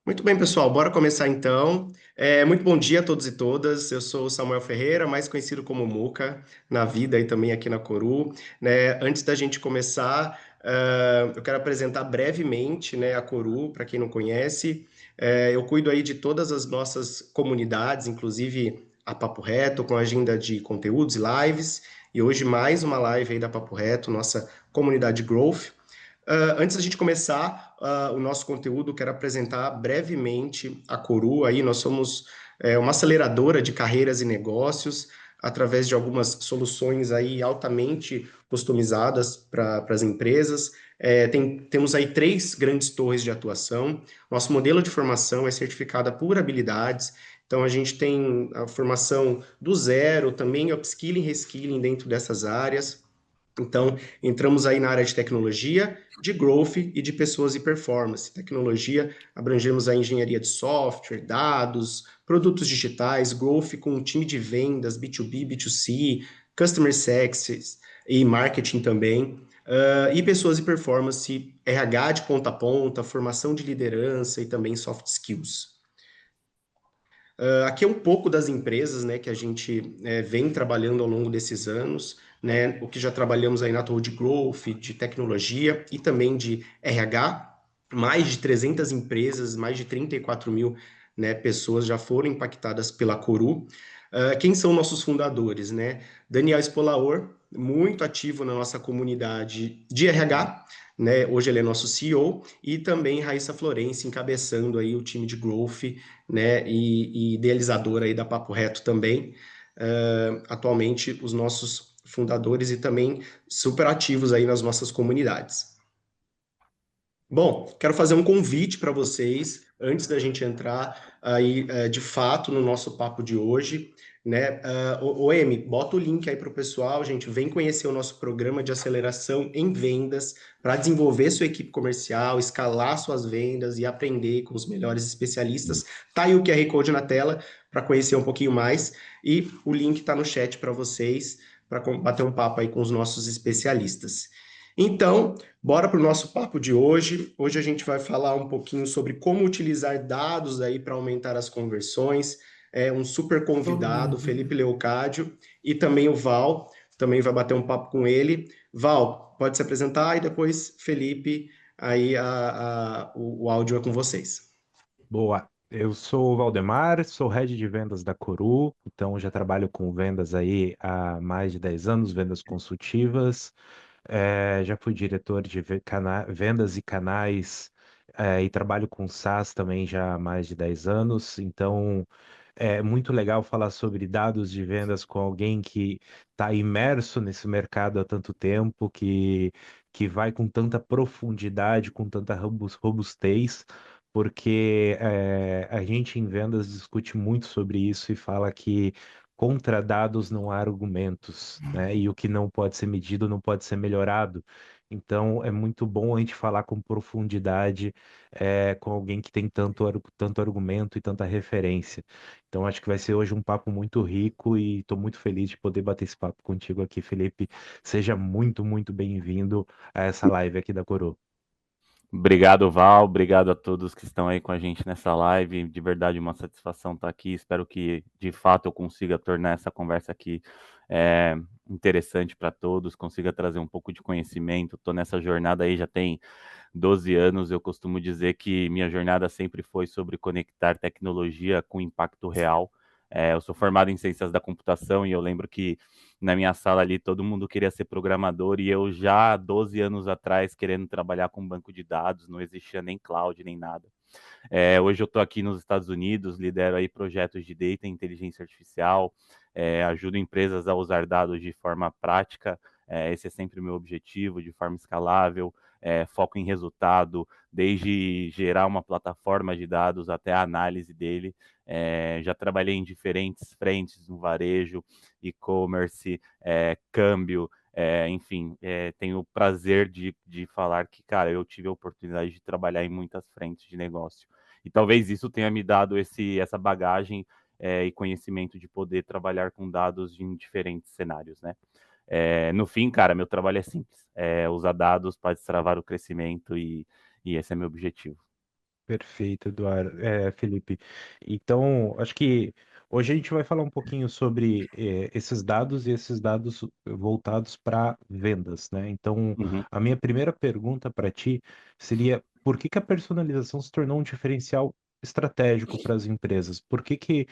Muito bem, pessoal, bora começar então. Muito bom dia a todos e todas. Eu sou o Samuel Ferreira, mais conhecido como Muca, na vida e também aqui na Coru. Né? Antes da gente começar, eu quero apresentar brevemente, né, a Coru, para quem não conhece. Eu cuido aí de todas as nossas comunidades, inclusive a Papo Reto, com agenda de conteúdos e lives. E hoje mais uma live aí da Papo Reto, nossa comunidade Growth. Antes da gente começar o nosso conteúdo, quero apresentar brevemente a Coru. Aí nós somos uma aceleradora de carreiras e negócios através de algumas soluções aí altamente customizadas para as empresas. Temos aí três grandes torres de atuação. Nosso modelo de formação é certificado por habilidades. Então a gente tem a formação do zero, também upskilling, reskilling dentro dessas áreas. Então, entramos aí na área de tecnologia, de growth e de pessoas e performance. Tecnologia, abrangemos a engenharia de software, dados, produtos digitais, growth com um time de vendas, B2B, B2C, customer success e marketing também. E pessoas e performance, RH de ponta a ponta, formação de liderança e também soft skills. Aqui é um pouco das empresas, né, que a gente vem trabalhando ao longo desses anos, né, o que já trabalhamos aí na Torre de Growth, de tecnologia e também de RH. Mais de 300 empresas, mais de 34 mil, né, pessoas já foram impactadas pela Coru. Quem são nossos fundadores, né? Daniel Spolaor, muito ativo na nossa comunidade de RH, né? Hoje ele é nosso CEO, e também Raíssa Florenci encabeçando aí o time de Growth, né, e idealizadora aí da Papo Reto também, atualmente os nossos fundadores e também super ativos aí nas nossas comunidades. Bom, quero fazer um convite para vocês, antes da gente entrar aí de fato no nosso papo de hoje, né? Emi, bota o link aí para o pessoal, gente, vem conhecer o nosso programa de aceleração em vendas para desenvolver sua equipe comercial, escalar suas vendas e aprender com os melhores especialistas. Tá aí o QR Code na tela para conhecer um pouquinho mais e o link está no chat para vocês, para bater um papo aí com os nossos especialistas. Então, bora para o nosso papo de hoje. Hoje a gente vai falar um pouquinho sobre como utilizar dados aí para aumentar as conversões. É um super convidado, Felipe Leocádio, e também o Val, também vai bater um papo com ele. Val, pode se apresentar e depois, Felipe, aí o áudio é com vocês. Boa. Eu sou o Valdemar, sou head de vendas da Coru, então já trabalho com vendas aí há mais de 10 anos, vendas consultivas. Já fui diretor de vendas e canais, e trabalho com SaaS também já há mais de 10 anos. Então é muito legal falar sobre dados de vendas com alguém que está imerso nesse mercado há tanto tempo, que vai com tanta profundidade, com tanta robustez, porque a gente em vendas discute muito sobre isso e fala que contra dados não há argumentos, né? E o que não pode ser medido não pode ser melhorado. Então é muito bom a gente falar com profundidade, com alguém que tem tanto argumento e tanta referência. Então acho que vai ser hoje um papo muito rico e estou muito feliz de poder bater esse papo contigo aqui, Felipe. Seja muito, muito bem-vindo a essa live aqui da Coro. Obrigado, Val. Obrigado a todos que estão aí com a gente nessa live. De verdade, uma satisfação estar aqui. Espero que, de fato, eu consiga tornar essa conversa aqui é, interessante para todos, consiga trazer um pouco de conhecimento. Estou nessa jornada aí já tem 12 anos. Eu costumo dizer que minha jornada sempre foi sobre conectar tecnologia com impacto real. Eu sou formado em ciências da computação e eu lembro que na minha sala ali todo mundo queria ser programador e eu já há 12 anos atrás querendo trabalhar com banco de dados, não existia nem cloud nem nada. Hoje eu estou aqui nos Estados Unidos, lidero aí projetos de data e inteligência artificial, ajudo empresas a usar dados de forma prática, esse é sempre o meu objetivo, de forma escalável, foco em resultado, desde gerar uma plataforma de dados até a análise dele. Já trabalhei em diferentes frentes, no varejo, e-commerce, câmbio, enfim, tenho o prazer de falar que, cara, eu tive a oportunidade de trabalhar em muitas frentes de negócio. E talvez isso tenha me dado essa bagagem e conhecimento de poder trabalhar com dados em diferentes cenários, né? No fim, cara, meu trabalho é simples. Usar dados para destravar o crescimento e esse é meu objetivo. Perfeito, Eduardo. Felipe. Então, acho que hoje a gente vai falar um pouquinho sobre esses dados e esses dados voltados para vendas, né? Então, Uhum, a minha primeira pergunta para ti seria: por que que a personalização se tornou um diferencial estratégico para as empresas? Por que que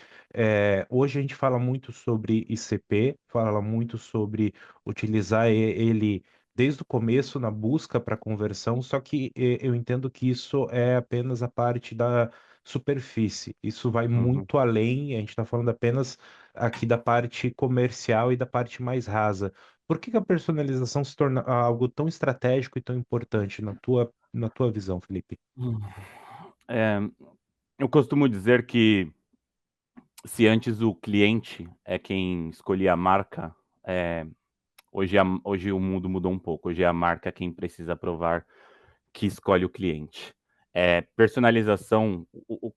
hoje a gente fala muito sobre ICP, fala muito sobre utilizar ele desde o começo na busca para conversão, só que eu entendo que isso é apenas a parte da superfície. Isso vai uhum. muito além, a gente está falando apenas aqui da parte comercial e da parte mais rasa. Por que que a personalização se torna algo tão estratégico e tão importante na tua visão, Felipe? Hum. É, eu costumo dizer que se antes o cliente é quem escolhia a marca, hoje o mundo mudou um pouco. Hoje é a marca quem precisa provar que escolhe o cliente. Personalização,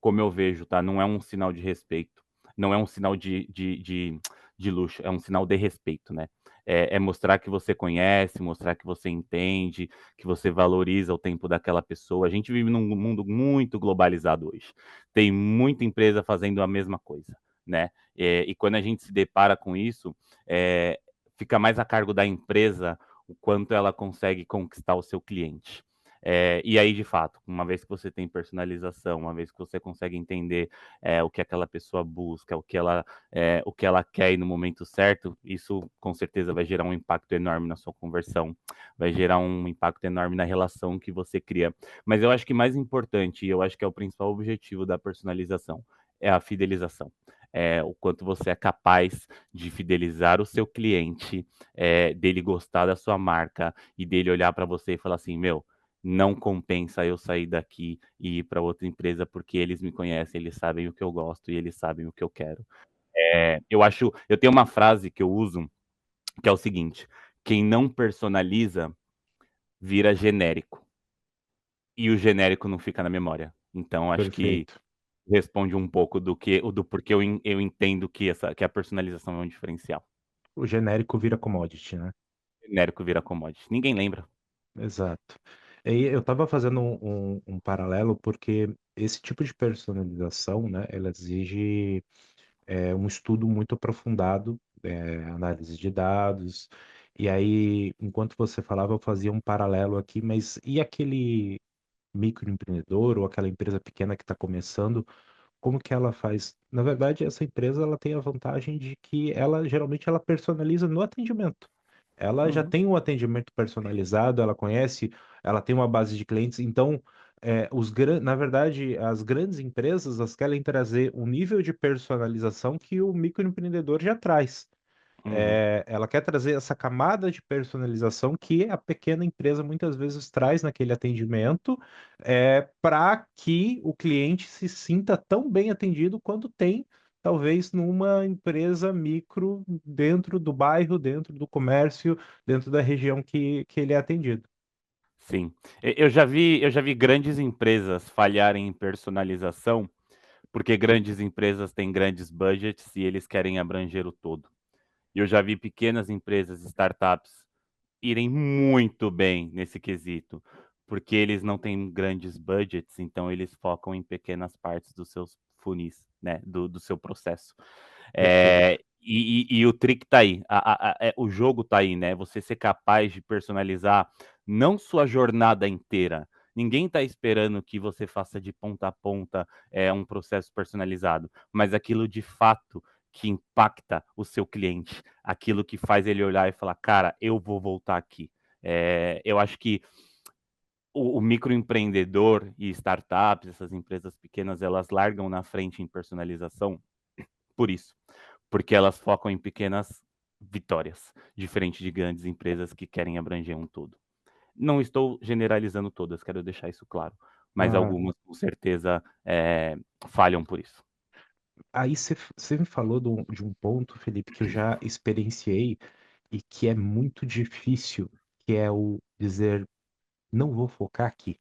como eu vejo, tá? Não é um sinal de respeito, não é um sinal de luxo, é um sinal de respeito, né? É mostrar que você conhece, mostrar que você entende, que você valoriza o tempo daquela pessoa. A gente vive num mundo muito globalizado hoje. Tem muita empresa fazendo a mesma coisa, né? E quando a gente se depara com isso, é, fica mais a cargo da empresa o quanto ela consegue conquistar o seu cliente. E aí, de fato, uma vez que você tem personalização, uma vez que você consegue entender o que aquela pessoa busca, o que ela quer ir no momento certo, isso com certeza vai gerar um impacto enorme na sua conversão, vai gerar um impacto enorme na relação que você cria. Mas eu acho que mais importante, e eu acho que é o principal objetivo da personalização, é a fidelização. O quanto você é capaz de fidelizar o seu cliente, dele gostar da sua marca e dele olhar para você e falar assim, meu, não compensa eu sair daqui e ir para outra empresa porque eles me conhecem, eles sabem o que eu gosto e eles sabem o que eu quero. Eu tenho uma frase que eu uso que é o seguinte: quem não personaliza vira genérico e o genérico não fica na memória. Então acho que Perfeito. responde um pouco do porquê eu entendo que a personalização é um diferencial. O genérico vira commodity, né? Genérico vira commodity. Ninguém lembra. Exato. E eu estava fazendo um paralelo porque esse tipo de personalização, né, ela exige um estudo muito aprofundado, análise de dados. E aí, enquanto você falava, eu fazia um paralelo aqui, mas e aquele microempreendedor ou aquela empresa pequena que está começando? Como que ela faz? Na verdade, essa empresa ela tem a vantagem de que ela geralmente ela personaliza no atendimento. Ela já Uhum. tem um atendimento personalizado, ela conhece, ela tem uma base de clientes. Então, na verdade, as grandes empresas elas querem trazer um nível de personalização que o microempreendedor já traz. Uhum. Ela quer trazer essa camada de personalização que a pequena empresa muitas vezes traz naquele atendimento, para que o cliente se sinta tão bem atendido quanto tem, talvez, numa empresa micro dentro do bairro, dentro do comércio, dentro da região que ele é atendido. Sim. Eu já vi grandes empresas falharem em personalização, porque grandes empresas têm grandes budgets e eles querem abranger o todo. E eu já vi pequenas empresas, startups, irem muito bem nesse quesito, porque eles não têm grandes budgets, então eles focam em pequenas partes dos seus funis, né, do seu processo. Perfeito. E o trick tá aí, o jogo tá aí, né? Você ser capaz de personalizar não sua jornada inteira. Ninguém tá esperando que você faça de ponta a ponta um processo personalizado, mas aquilo de fato que impacta o seu cliente, aquilo que faz ele olhar e falar, cara, eu vou voltar aqui. Eu acho que o microempreendedor e startups, essas empresas pequenas, elas largam na frente em personalização por isso, porque elas focam em pequenas vitórias, diferente de grandes empresas que querem abranger um todo. Não estou generalizando todas, quero deixar isso claro, mas Ah, algumas com certeza falham por isso. aí você me falou de um ponto, Felipe, que eu já experienciei e que é muito difícil, que é o dizer não vou focar aqui,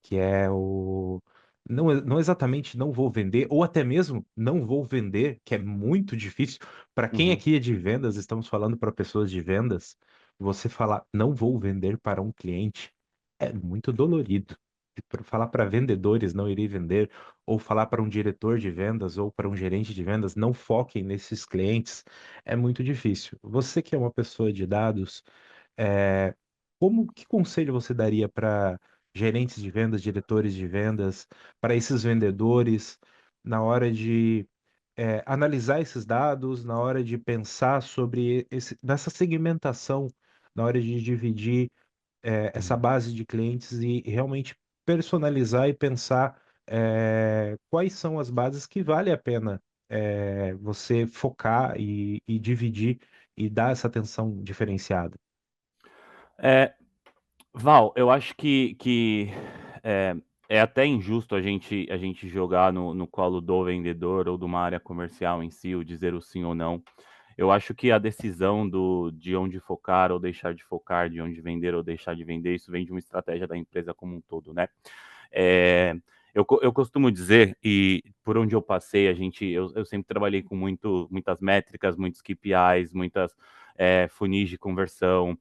que é o não exatamente não vou vender, ou até mesmo não vou vender, que é muito difícil. Para quem Uhum. aqui é de vendas, estamos falando para pessoas de vendas, você falar não vou vender para um cliente é muito dolorido. falar para vendedores não irem vender, ou falar para um diretor de vendas ou para um gerente de vendas não foquem nesses clientes, é muito difícil. Você que é uma pessoa de dados, é, que conselho você daria para gerentes de vendas, diretores de vendas, para esses vendedores, na hora de analisar esses dados, na hora de pensar sobre nessa segmentação, na hora de dividir essa base de clientes e realmente personalizar e pensar quais são as bases que vale a pena você focar e dividir e dar essa atenção diferenciada. É, Val, eu acho que é, é até injusto a gente jogar no colo do vendedor ou de uma área comercial em si, o dizer o sim ou não. Eu acho que a decisão de onde focar ou deixar de focar, de onde vender ou deixar de vender, isso vem de uma estratégia da empresa como um todo, né? É, eu costumo dizer, e por onde eu passei, eu sempre trabalhei com muitas métricas, muitos KPIs, muitas funis de conversão.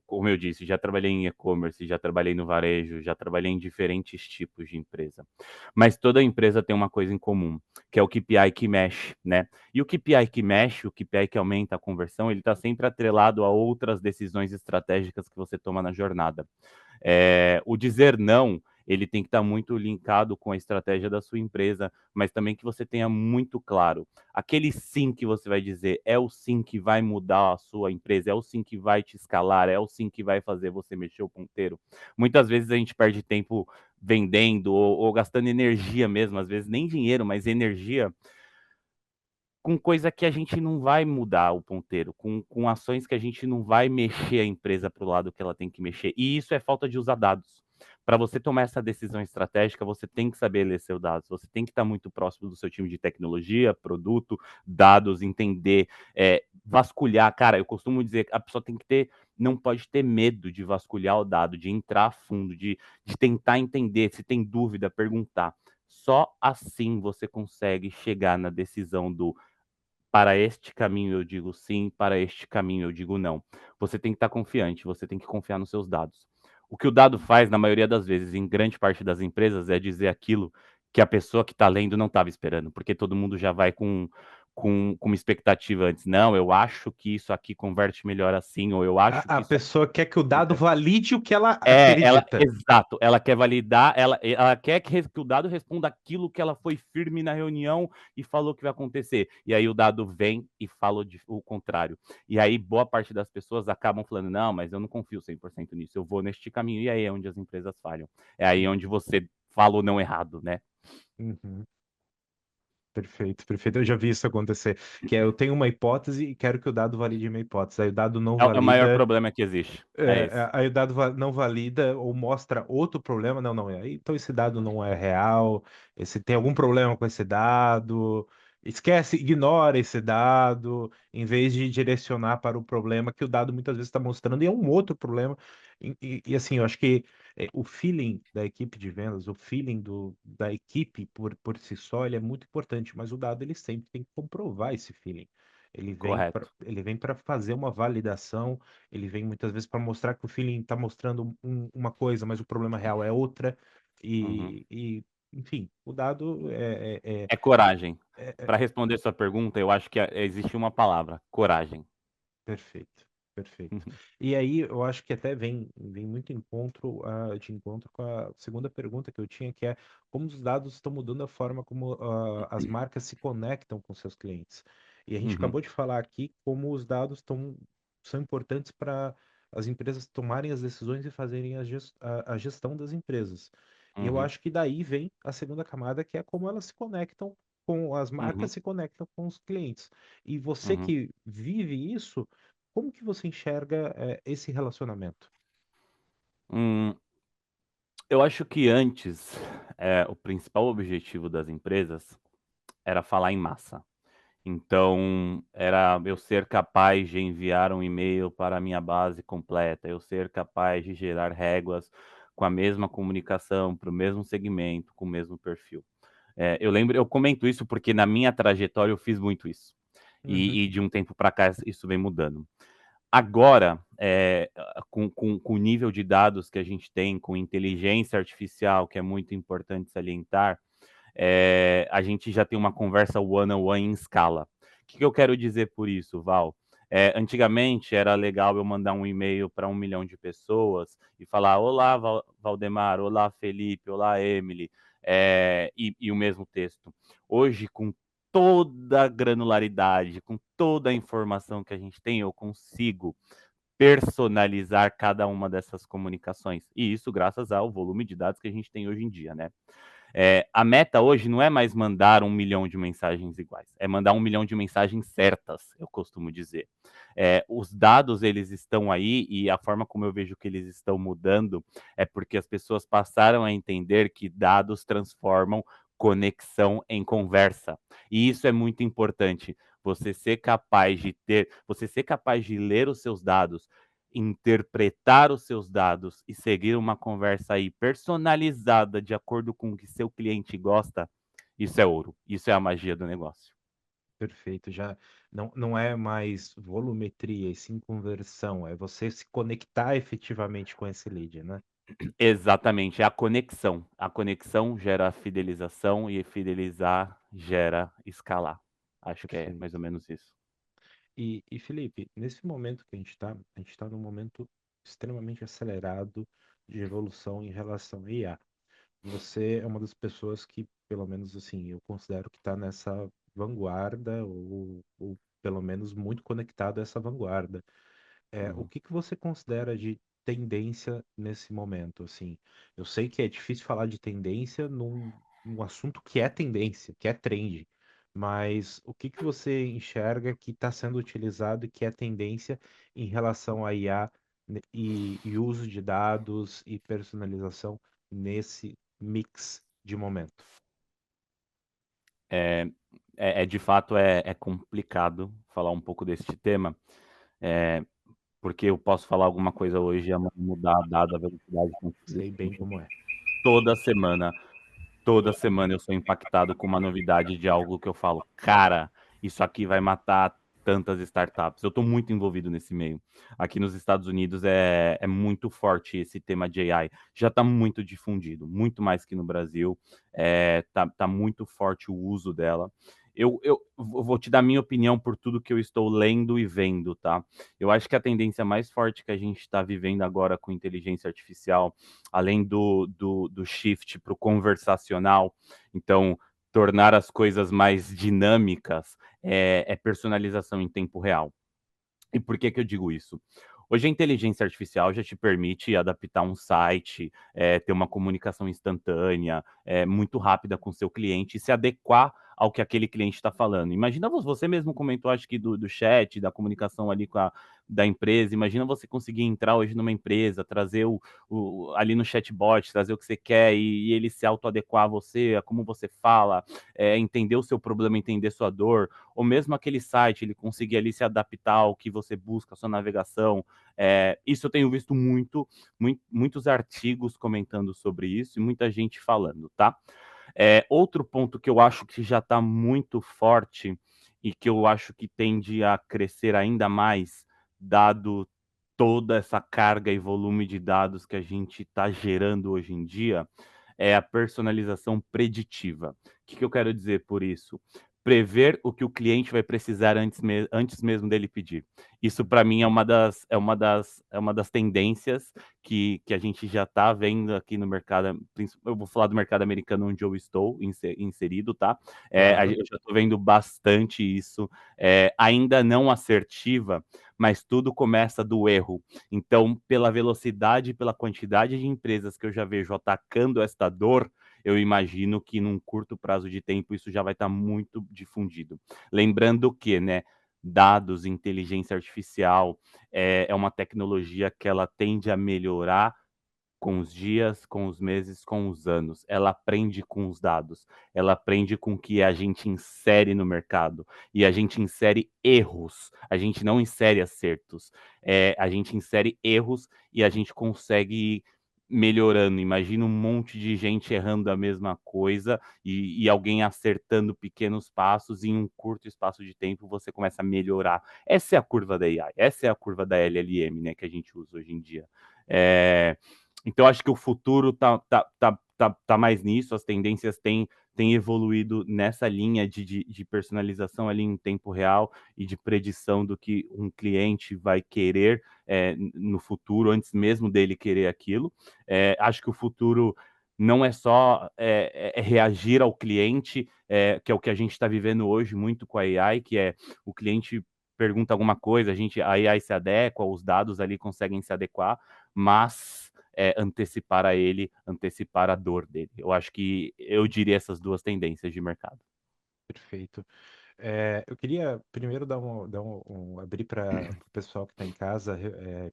Como eu disse, já trabalhei em e-commerce, já trabalhei no varejo, já trabalhei em diferentes tipos de empresa. Mas toda empresa tem uma coisa em comum, que é o KPI que mexe, né? E o KPI que mexe, o KPI que aumenta a conversão, ele está sempre atrelado a outras decisões estratégicas que você toma na jornada. O dizer não, ele tem que estar muito linkado com a estratégia da sua empresa, mas também que você tenha muito claro. Aquele sim que você vai dizer é o sim que vai mudar a sua empresa, é o sim que vai te escalar, é o sim que vai fazer você mexer o ponteiro. Muitas vezes a gente perde tempo vendendo ou gastando energia mesmo, às vezes nem dinheiro, mas energia com coisa que a gente não vai mudar o ponteiro, com ações que a gente não vai mexer a empresa para o lado que ela tem que mexer. E isso é falta de usar dados. Para você tomar essa decisão estratégica, você tem que saber ler seus dados, você tem que estar muito próximo do seu time de tecnologia, produto, dados, entender, vasculhar. Cara, eu costumo dizer que a pessoa tem que ter, não pode ter medo de vasculhar o dado, de entrar a fundo, de tentar entender, se tem dúvida, perguntar. Só assim você consegue chegar na decisão do para este caminho eu digo sim, para este caminho eu digo não. Você tem que estar confiante, você tem que confiar nos seus dados. O que o dado faz, na maioria das vezes, em grande parte das empresas, é dizer aquilo que a pessoa que está lendo não estava esperando, porque todo mundo já vai com uma expectativa antes. Não, eu acho que isso aqui converte melhor assim, ou eu acho A que isso pessoa quer que o dado aqui. valide o que ela Ela, acredita. exato, ela quer validar, ela quer que o dado responda aquilo que ela foi firme na reunião e falou que vai acontecer. E aí o dado vem e fala o contrário. E aí boa parte das pessoas acabam falando, não, mas eu não confio 100% nisso, eu vou neste caminho. E aí é onde as empresas falham. É aí onde você fala o não errado, né? Uhum. Perfeito, perfeito. Eu já vi isso acontecer. Que é, eu tenho uma hipótese e quero que o dado valide minha hipótese. Aí o dado não É o maior valida, problema que existe. É esse. aí o dado não valida ou mostra outro problema. Não, não é. Então esse dado não é real. Esse tem algum problema com esse dado. Esquece, ignora esse dado, em vez de direcionar para o problema que o dado muitas vezes está mostrando, e é um outro problema. Assim, eu acho que o feeling da equipe de vendas, o feeling da equipe por si só, ele é muito importante, mas o dado ele sempre tem que comprovar esse feeling. Correto. Ele vem para fazer uma validação, ele vem muitas vezes para mostrar que o feeling está mostrando uma coisa, mas o problema real é outra. Uhum. Enfim, o dado É coragem. é Para responder sua pergunta, eu acho que existe uma palavra: coragem. perfeito, perfeito. E aí eu acho que até vem muito de encontro com a segunda pergunta que eu tinha, que é como os dados estão mudando a forma como as marcas se conectam com seus clientes. E a gente Uhum, acabou de falar aqui como os dados são importantes para as empresas tomarem as decisões e fazerem a gestão das empresas. E eu uhum, acho que daí vem a segunda camada, que é como elas se conectam com as marcas, uhum, se conectam com os clientes. E você uhum. que vive isso, como que você enxerga esse relacionamento? Hum, eu acho que antes, o principal objetivo das empresas era falar em massa. Então, era eu ser capaz de enviar um e-mail para a minha base completa, eu ser capaz de gerar réguas com a mesma comunicação, para o mesmo segmento, com o mesmo perfil. Eu comento isso porque na minha trajetória eu fiz muito isso. Uhum, E de um tempo para cá isso vem mudando. agora, com o nível de dados que a gente tem, com inteligência artificial, que é muito importante salientar, a gente já tem uma conversa one-on-one em escala. O que eu quero dizer por isso, Val? Antigamente era legal eu mandar um e-mail para 1 milhão de pessoas e falar: olá, Valdemar, olá, Felipe, olá, Emily, e o mesmo texto. Hoje, com toda a granularidade, com toda a informação que a gente tem, eu consigo personalizar cada uma dessas comunicações. E isso graças ao volume de dados que a gente tem hoje em dia, né? A meta hoje não é mais mandar 1 milhão de mensagens iguais, é mandar 1 milhão de mensagens certas, eu costumo dizer. Os dados, eles estão aí, e a forma como eu vejo que eles estão mudando é porque as pessoas passaram a entender que dados transformam conexão em conversa. E isso é muito importante. Você ser capaz de ler os seus dados, interpretar os seus dados e seguir uma conversa aí personalizada de acordo com o que seu cliente gosta, isso é ouro. Isso é a magia do negócio. Perfeito, já não é mais volumetria, e sim conversão, é você se conectar efetivamente com esse lead, né? Exatamente, é a conexão. A conexão gera fidelização e fidelizar gera escalar. Acho que é mais ou menos isso. E Felipe, nesse momento que a gente está num momento extremamente acelerado de evolução em relação a IA. Você é uma das pessoas que, pelo menos assim, eu considero que está nessa vanguarda, ou pelo menos muito conectado a essa vanguarda. O que que você considera de tendência nesse momento? Assim, eu sei que é difícil falar de tendência num assunto que é tendência, que é trend, mas o que que você enxerga que está sendo utilizado e que é tendência em relação a IA e uso de dados e personalização nesse mix de momento? É, de fato é complicado falar um pouco deste tema, é, porque eu posso falar alguma coisa hoje e amanhã mudar, dada a velocidade com que Sei bem como é. toda semana, toda semana eu sou impactado com uma novidade de algo que eu falo, cara, isso aqui vai matar tantas startups. Eu estou muito envolvido nesse meio. Aqui nos Estados Unidos é muito forte esse tema de AI. Já está muito difundido, muito mais que no Brasil. Tá muito forte o uso dela. Eu vou te dar minha opinião por tudo que eu estou lendo e vendo, tá? Eu acho que a tendência mais forte que a gente está vivendo agora com inteligência artificial, além do shift para o conversacional, então tornar as coisas mais dinâmicas, é personalização em tempo real. E por que que eu digo isso? Hoje a inteligência artificial já te permite adaptar um site, ter uma comunicação instantânea, muito rápida com o seu cliente e se adequar ao que aquele cliente está falando. Imagina você mesmo comentou, acho que do chat, da comunicação ali da empresa. Imagina você conseguir entrar hoje numa empresa, trazer ali no chatbot, trazer o que você quer e ele se auto-adequar a você, a como você fala, entender o seu problema, entender sua dor, ou mesmo aquele site, ele conseguir ali se adaptar ao que você busca, a sua navegação. Isso eu tenho visto muitos artigos comentando sobre isso e muita gente falando, tá? Outro ponto que eu acho que já está muito forte e que eu acho que tende a crescer ainda mais, dado toda essa carga e volume de dados que a gente está gerando hoje em dia, é a personalização preditiva. O que eu quero dizer por isso? Prever o que o cliente vai precisar antes mesmo dele pedir. Isso, para mim, é uma das tendências que a gente já está vendo aqui no mercado. Eu vou falar do mercado americano, onde eu estou inserido, tá? Claro. Eu já estou vendo bastante isso, ainda não assertiva, mas tudo começa do erro. Então, pela velocidade e pela quantidade de empresas que eu já vejo atacando esta dor, eu imagino que num curto prazo de tempo isso já vai estar muito difundido. Lembrando que, né, dados, inteligência artificial é uma tecnologia que ela tende a melhorar com os dias, com os meses, com os anos. Ela aprende com os dados, ela aprende com o que a gente insere no mercado. E a gente insere erros, a gente não insere acertos. A gente insere erros e a gente consegue melhorando. Imagina um monte de gente errando a mesma coisa e alguém acertando pequenos passos, e em um curto espaço de tempo você começa a melhorar. Essa é a curva da AI, essa é a curva da LLM, né, que a gente usa hoje em dia. Então, acho que o futuro tá mais nisso, as tendências têm evoluído nessa linha de personalização ali em tempo real e de predição do que um cliente vai querer no futuro, antes mesmo dele querer aquilo. Acho que o futuro não é só reagir ao cliente, que é o que a gente está vivendo hoje muito com a AI, que é o cliente pergunta alguma coisa, a AI se adequa, os dados ali conseguem se adequar, mas antecipar a ele, antecipar a dor dele. Eu acho que eu diria essas duas tendências de mercado. Perfeito. Eu queria primeiro abrir para o pessoal que está em casa,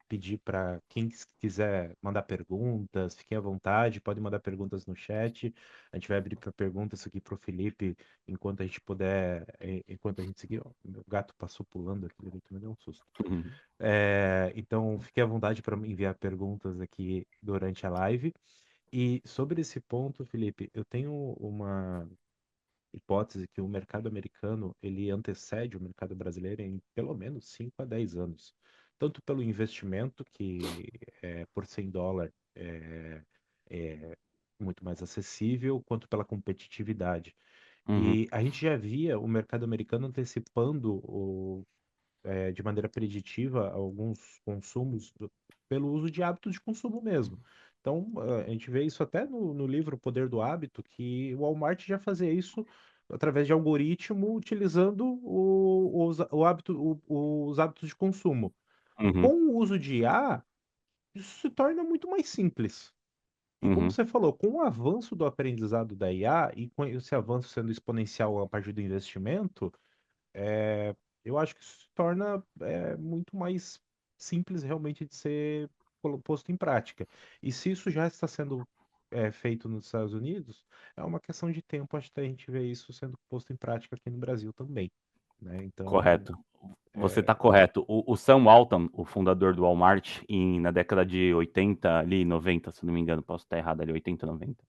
pedir para quem quiser mandar perguntas, fiquem à vontade, podem mandar perguntas no chat. A gente vai abrir para perguntas aqui para o Felipe, enquanto a gente puder, enquanto a gente seguir. Ó, meu gato passou pulando aqui, ele me deu um susto. Uhum. Então, fiquem à vontade para enviar perguntas aqui durante a live. E sobre esse ponto, Felipe, eu tenho uma hipótese que o mercado americano ele antecede o mercado brasileiro em pelo menos 5 a 10 anos. Tanto pelo investimento, que por $100 é muito mais acessível, quanto pela competitividade. Uhum. E a gente já via o mercado americano antecipando de maneira preditiva alguns consumos pelo uso de hábitos de consumo mesmo. Então, a gente vê isso até no livro O Poder do Hábito, que o Walmart já fazia isso através de algoritmo, utilizando os hábitos de consumo. Uhum. Com o uso de IA, isso se torna muito mais simples. E como Uhum. você falou, com o avanço do aprendizado da IA e com esse avanço sendo exponencial a partir do investimento, eu acho que isso se torna muito mais simples realmente de ser posto em prática. E se isso já está sendo feito nos Estados Unidos, é uma questão de tempo até a gente ver isso sendo posto em prática aqui no Brasil também, né? Então, Correto. Você está correto. O Sam Walton, o fundador do Walmart, na década de 80, ali, 90, se não me engano, posso estar errado ali, 80, 90.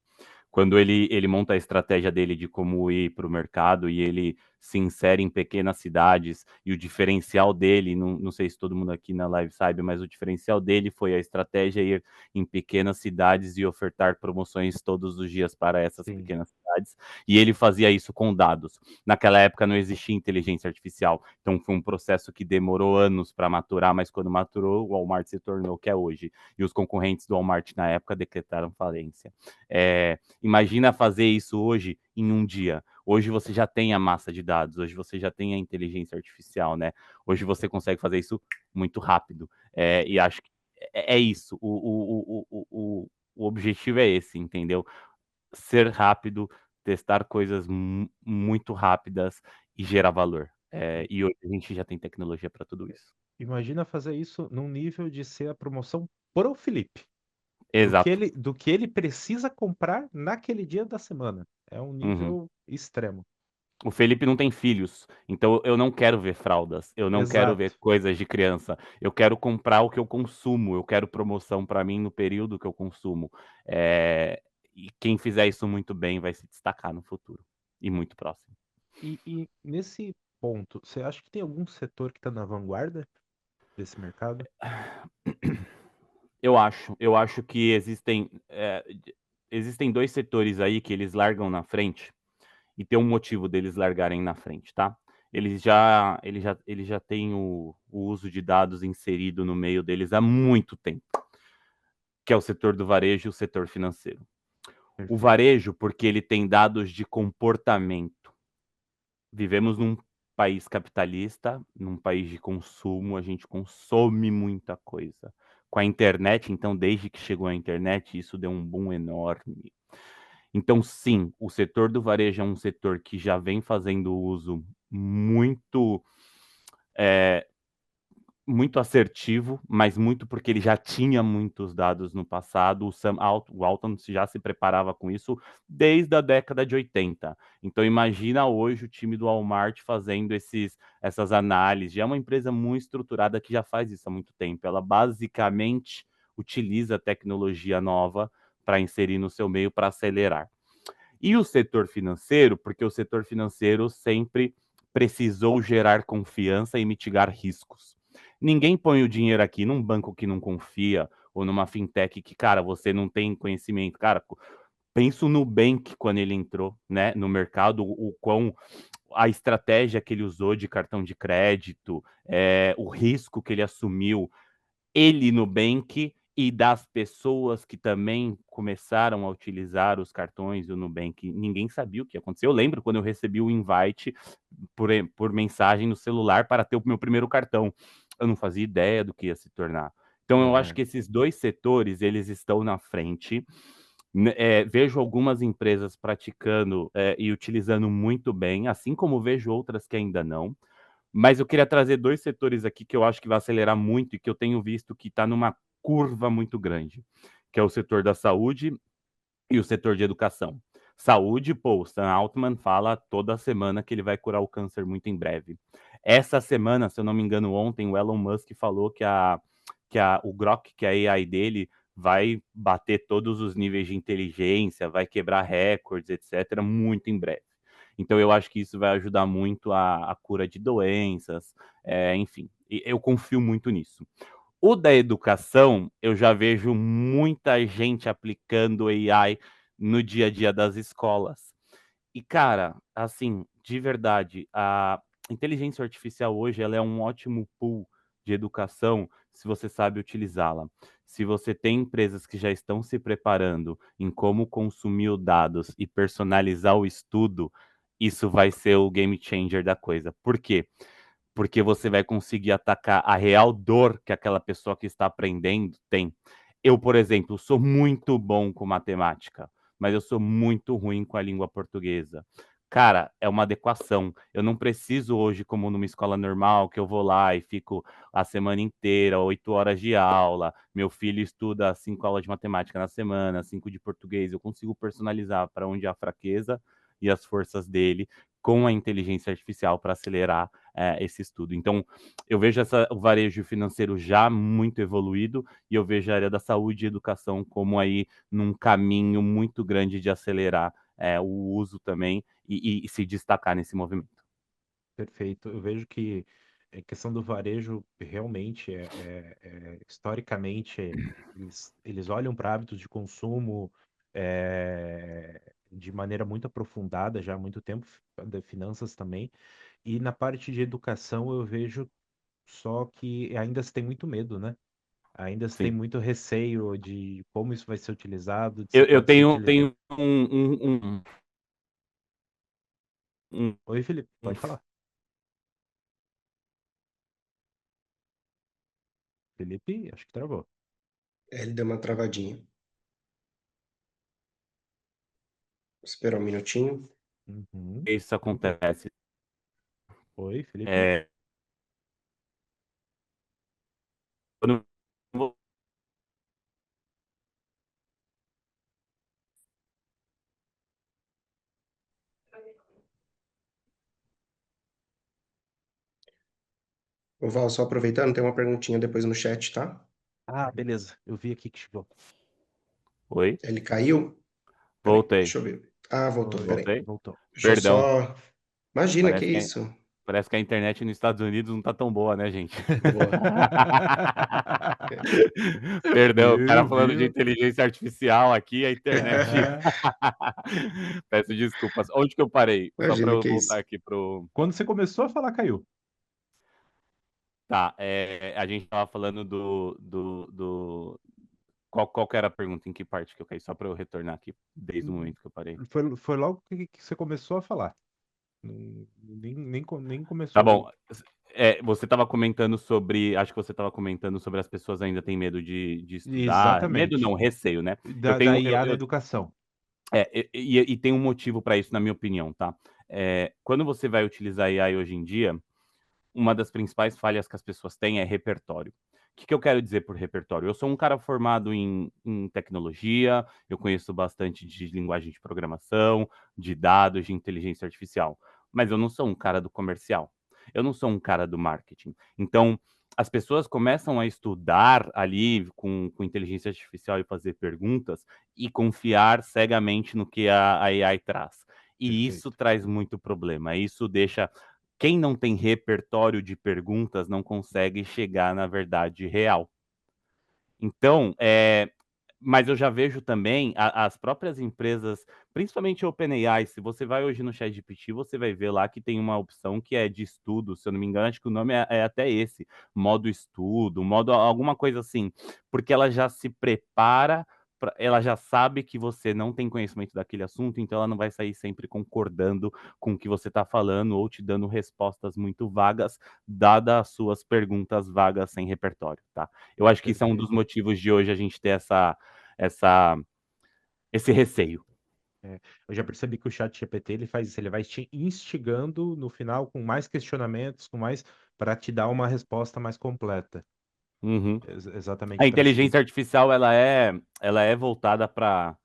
Quando ele monta a estratégia dele de como ir para o mercado e ele se insere em pequenas cidades, e o diferencial dele, não sei se todo mundo aqui na live sabe, mas o diferencial dele foi a estratégia ir em pequenas cidades e ofertar promoções todos os dias para essas sim. pequenas cidades, e ele fazia isso com dados. Naquela época não existia inteligência artificial, então foi um processo que demorou anos para maturar, mas quando maturou, o Walmart se tornou o que é hoje, e os concorrentes do Walmart na época decretaram falência. Imagina fazer isso hoje em um dia. Hoje você já tem a massa de dados, hoje você já tem a inteligência artificial, né? Hoje você consegue fazer isso muito rápido. E acho que é isso. O objetivo é esse, entendeu? Ser rápido, testar coisas muito rápidas e gerar valor. E hoje a gente já tem tecnologia para tudo isso. Imagina fazer isso num nível de ser a promoção pro Felipe. Exato. Do que ele precisa comprar naquele dia da semana. É um Uhum. nível extremo. O Felipe não tem filhos, então eu não quero ver fraldas, eu não quero ver Exato. coisas de criança. Eu quero comprar o que eu consumo, eu quero promoção para mim no período que eu consumo. E quem fizer isso muito bem vai se destacar no futuro e muito próximo. E nesse ponto, você acha que tem algum setor que está na vanguarda desse mercado? Eu acho que existem dois setores aí que eles largam na frente, e tem um motivo deles largarem na frente, tá? Eles já têm o uso de dados inserido no meio deles há muito tempo, que é o setor do varejo e o setor financeiro. O Perfeito. varejo, porque ele tem dados de comportamento. Vivemos num país capitalista, num país de consumo, a gente consome muita coisa. Com a internet, então, desde que chegou a internet, isso deu um boom enorme. Então, sim, o setor do varejo é um setor que já vem fazendo uso muito muito assertivo, mas muito porque ele já tinha muitos dados no passado. O Alton já se preparava com isso desde a década de 80. Então imagina hoje o time do Walmart fazendo essas análises. Já é uma empresa muito estruturada que já faz isso há muito tempo. Ela basicamente utiliza tecnologia nova para inserir no seu meio para acelerar. E o setor financeiro, porque o setor financeiro sempre precisou gerar confiança e mitigar riscos. Ninguém põe o dinheiro aqui num banco que não confia ou numa fintech que, cara, você não tem conhecimento. Cara, penso no Nubank quando ele entrou, né, no mercado, o quão a estratégia que ele usou de cartão de crédito, o risco que ele assumiu, ele Nubank e das pessoas que também começaram a utilizar os cartões do Nubank, ninguém sabia o que aconteceu. Eu lembro quando eu recebi o invite por mensagem no celular para ter o meu primeiro cartão. Eu não fazia ideia do que ia se tornar. Então, eu acho que esses dois setores, eles estão na frente. Vejo algumas empresas praticando e utilizando muito bem, assim como vejo outras que ainda não. Mas eu queria trazer dois setores aqui que eu acho que vai acelerar muito e que eu tenho visto que está numa curva muito grande, que é o setor da saúde e o setor de educação. Saúde, pô, o Sam Altman fala toda semana que ele vai curar o câncer muito em breve. Essa semana, se eu não me engano, ontem o Elon Musk falou que o Grok, que é a AI dele, vai bater todos os níveis de inteligência, vai quebrar recordes, etc., muito em breve. Então, eu acho que isso vai ajudar muito a cura de doenças, enfim, eu confio muito nisso. O da educação, eu já vejo muita gente aplicando AI no dia a dia das escolas. E, cara, assim, de verdade, a inteligência artificial hoje ela é um ótimo pool de educação se você sabe utilizá-la. Se você tem empresas que já estão se preparando em como consumir os dados e personalizar o estudo, isso vai ser o game changer da coisa. Por quê? Porque você vai conseguir atacar a real dor que aquela pessoa que está aprendendo tem. Eu, por exemplo, sou muito bom com matemática, mas eu sou muito ruim com a língua portuguesa. Cara, é uma adequação. Eu não preciso hoje, como numa escola normal, que eu vou lá e fico a semana inteira, 8 horas de aula. Meu filho estuda 5 aulas de matemática na semana, 5 de português. Eu consigo personalizar para onde há fraqueza e as forças dele com a inteligência artificial para acelerar esse estudo. Então, eu vejo o varejo financeiro já muito evoluído e eu vejo a área da saúde e educação como aí num caminho muito grande de acelerar o uso também e se destacar nesse movimento. Perfeito. Eu vejo que a questão do varejo realmente historicamente, eles olham para hábitos de consumo de maneira muito aprofundada já há muito tempo, de finanças também. E na parte de educação eu vejo só que ainda se tem muito medo, né? Ainda se tem Sim. muito receio de como isso vai ser utilizado, de se Eu pode ser tenho, utilizado. tenho um Oi, Felipe, pode falar. Felipe, acho que travou. Ele deu uma travadinha. Espera um minutinho. Uhum. isso acontece. Oi, Felipe. É, quando Ô, Val, só aproveitando, tem uma perguntinha depois no chat, tá? Ah, beleza. Eu vi aqui que chegou. Oi, Ele caiu? Peraí, voltei, deixa eu ver. Ah, voltou, Oi, peraí. voltei. voltou. Deixa eu Perdão, só. Imagina, que parece que, isso? parece que a internet nos Estados Unidos não tá tão boa, né, gente? Boa. Perdão, o cara Viu, falando de viu? inteligência artificial aqui, a internet. Peço desculpas. Onde que eu parei? Só para Imagina, eu que voltar isso? aqui pro. Quando você começou a falar, caiu. Tá, a gente tava falando Qual que era a pergunta? Em que parte que eu caí? Só para eu retornar aqui, desde o momento que eu parei. Foi logo que você começou a falar. Nem Tá começou. bom. Você estava comentando sobre. Acho que você estava comentando sobre as pessoas ainda têm medo de estudar. Medo Exatamente. não, receio, né? Eu Da tenho. IA na educação. E tem um motivo para isso, na minha opinião, tá? Quando você vai utilizar AI hoje em dia, uma das principais falhas que as pessoas têm é repertório. O que eu quero dizer por repertório? Eu sou um cara formado em tecnologia, eu conheço bastante de linguagem de programação, de dados, de inteligência artificial, mas eu não sou um cara do comercial, eu não sou um cara do marketing. Então, as pessoas começam a estudar ali com inteligência artificial e fazer perguntas e confiar cegamente no que a AI traz. E isso Perfeito. traz muito problema. Isso deixa quem não tem repertório de perguntas não consegue chegar na verdade real. Então, mas eu já vejo também as próprias empresas, principalmente a OpenAI, se você vai hoje no ChatGPT, você vai ver lá que tem uma opção que é de estudo, se eu não me engano, acho que o nome é até esse, modo estudo, modo alguma coisa assim, porque ela já se prepara, ela já sabe que você não tem conhecimento daquele assunto, então ela não vai sair sempre concordando com o que você está falando ou te dando respostas muito vagas, dadas as suas perguntas vagas sem repertório, tá? Eu acho que isso é um dos Perfeito. motivos de hoje a gente ter essa, esse receio. Eu já percebi que o chat GPT ele faz isso, ele vai te instigando no final com mais questionamentos, com mais para te dar uma resposta mais completa. Uhum. A Exatamente para te inteligência artificial ela é voltada para